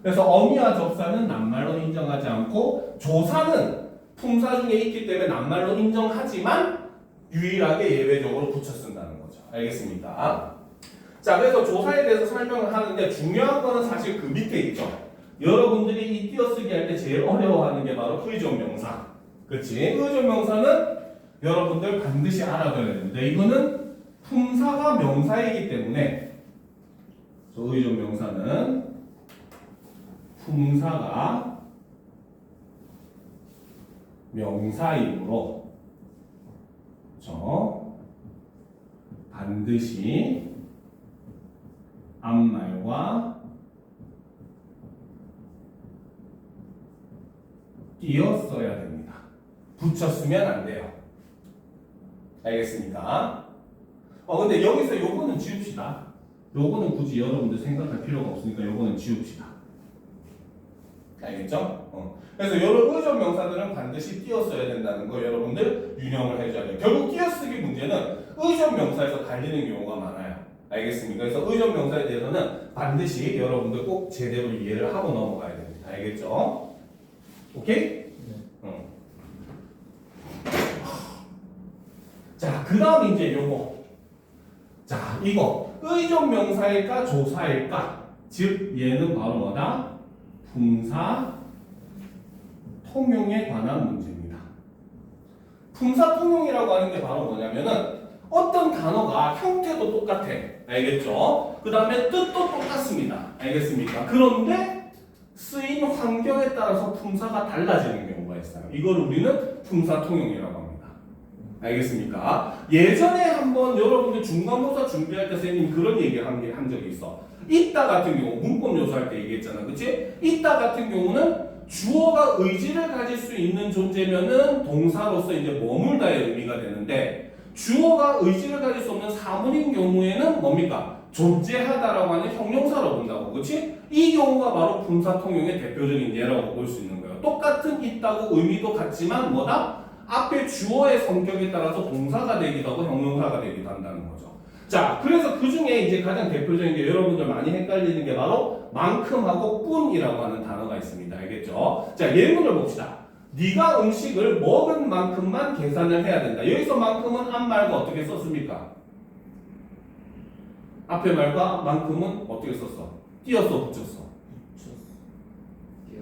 그래서 어미와 접사는 낱말로 인정하지 않고 조사는 품사 중에 있기 때문에 낱말로 인정하지만 유일하게 예외적으로 붙여 쓴다는 거죠. 알겠습니까? 자, 그래서 조사에 대해서 설명을 하는데 중요한 거는 사실 그 밑에 있죠. 여러분들이 이 띄어쓰기 할 때 제일 어려워하는 게 바로 의존 명사. 그렇지? 의존 명사는 여러분들 반드시 알아둬야 됩니다. 이거는 품사가 명사이기 때문에 의존 명사는 품사가 명사이므로 반드시 앞말과 띄었어야 됩니다. 붙였으면 안 돼요. 알겠습니까? 근데 여기서 요거는 지웁시다. 요거는 굳이 여러분들 생각할 필요가 없으니까 요거는 지웁시다. 알겠죠? 그래서 이런 의존 명사들은 반드시 띄었어야 된다는 거 여러분들 유념을 해줘야 돼요. 결국 띄어쓰기 문제는 의존 명사에서 갈리는 경우가 많아요. 알겠습니까? 그래서 의존 명사에 대해서는 반드시 여러분들 꼭 제대로 이해를 하고 넘어가야 됩니다. 알겠죠? 오케이? 자, 그 다음 이제 요거. 자, 이거. 의존 명사일까, 조사일까? 즉, 얘는 바로 뭐다? 품사 통용에 관한 문제입니다. 품사 통용이라고 하는 게 바로 뭐냐면은 어떤 단어가 형태도 똑같아. 알겠죠? 그 다음에 뜻도 똑같습니다. 알겠습니까? 그런데 쓰인 환경에 따라서 품사가 달라지는 경우가 있어요. 이걸 우리는 품사 통용이라고 합니다. 알겠습니까? 예전에 한번 여러분들 중간고사 준비할 때 선생님 그런 얘기 한 적이 있어. 있다 같은 경우 문법 요소할 때 얘기했잖아. 그치? 있다 같은 경우는 주어가 의지를 가질 수 있는 존재면은 동사로서 이제 머물다의 의미가 되는데 주어가 의지를 가질 수 없는 사물인 경우에는 뭡니까? 존재하다라고 하는 형용사로 본다고. 그치? 이 경우가 바로 품사 통용의 대표적인 예라고 볼 수 있는 거예요. 똑같은 있다고 의미도 같지만 뭐다? 앞에 주어의 성격에 따라서 동사가 되기도 하고 형용사가 되기도 한다는 거죠. 자, 그래서 그 중에 이제 가장 대표적인 게 여러분들 많이 헷갈리는 게 바로 만큼하고 뿐이라고 하는 단어가 있습니다. 알겠죠? 자, 예문을 봅시다. 네가 음식을 먹은 만큼만 계산을 해야 된다. 여기서 만큼은 앞말과 어떻게 썼습니까? 앞에 말과 만큼은 어떻게 썼어? 띄었어, 붙였어?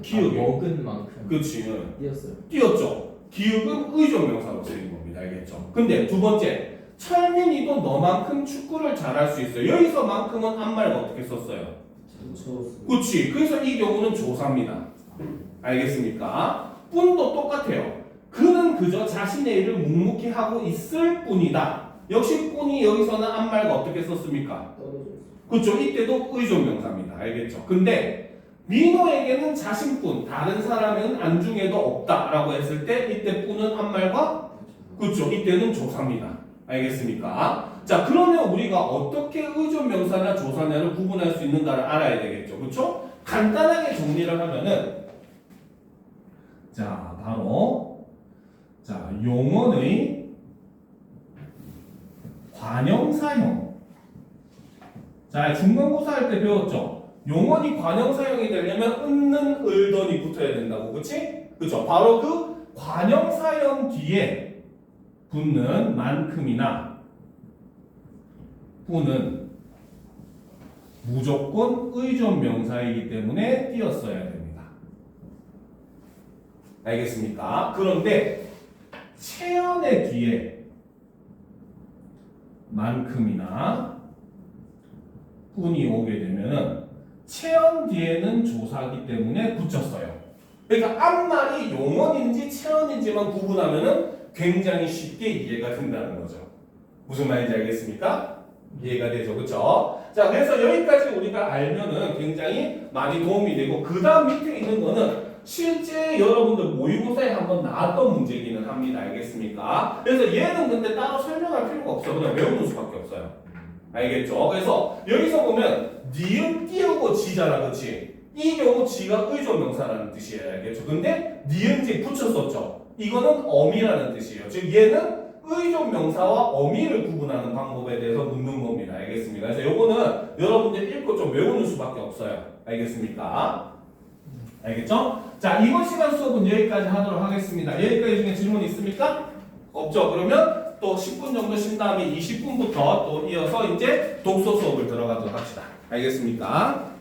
기억이. 먹은 만큼. 그렇지. 띄었어요. 띄었죠. 기억은 의존 명사로 쓰인 겁니다. 알겠죠? 근데 두 번째, 철민이도 너만큼 축구를 잘할 수 있어요. 여기서 만큼은 앞말과 어떻게 썼어요? 그렇지. 그래서 이 경우는 조사입니다. 알겠습니까? 뿐도 똑같아요. 그는 그저 자신의 일을 묵묵히 하고 있을 뿐이다. 역시 뿐이 여기서는 앞말과 어떻게 썼습니까? 그렇죠. 이때도 의존 명사입니다. 알겠죠? 근데 민호에게는 자신뿐, 다른 사람은 안중에도 없다라고 했을 때 이때 뿐은 앞말과 그렇죠. 이때는 조사입니다. 알겠습니까? 자, 그러면 우리가 어떻게 의존 명사나 조사냐를 구분할 수 있는가를 알아야 되겠죠. 그렇죠? 간단하게 정리를 하면은 자, 바로 자, 용언의 관형사형. 자, 중간고사 할 때 배웠죠? 용언이 관형사형이 되려면 은는 을던이 붙어야 된다고. 그치? 그쵸? 바로 그 관형사형 뒤에 붙는 만큼이나 뿐은 무조건 의존 명사이기 때문에 띄었어야 됩니다. 알겠습니까? 그런데 체언의 뒤에 만큼이나 뿐이 오게 되면은 체언 뒤에는 조사기 때문에 붙였어요. 그러니까 앞말이 용언인지 체언인지만 구분하면은 굉장히 쉽게 이해가 된다는 거죠. 무슨 말인지 알겠습니까? 이해가 되죠, 그렇죠? 자, 그래서 여기까지 우리가 알면은 굉장히 많이 도움이 되고 그 다음 밑에 있는 거는 실제 여러분들 모의고사에 한번 나왔던 문제기는 합니다. 알겠습니까? 그래서 얘는 근데 따로 설명할 필요가 없어요. 그냥 외우는 수밖에 없어요. 알겠죠? 그래서 여기서 보면 니은 띄우고 지잖아, 그렇지? 이 경우 지가 의존 명사라는 뜻이에요. 알겠죠? 근데 니은지 붙였었죠. 이거는 어미라는 뜻이에요. 즉 얘는 의존 명사와 어미를 구분하는 방법에 대해서 묻는 겁니다. 알겠습니까? 그래서 요거는 여러분들 읽고 좀 외우는 수밖에 없어요. 알겠습니까? 알겠죠? 자, 이번 시간 수업은 여기까지 하도록 하겠습니다. 여기까지 중에 질문 있습니까? 없죠? 그러면 또 10분 정도 쉰 다음에 20분부터 또 이어서 이제 독서 수업을 들어가도록 합시다. 알겠습니까?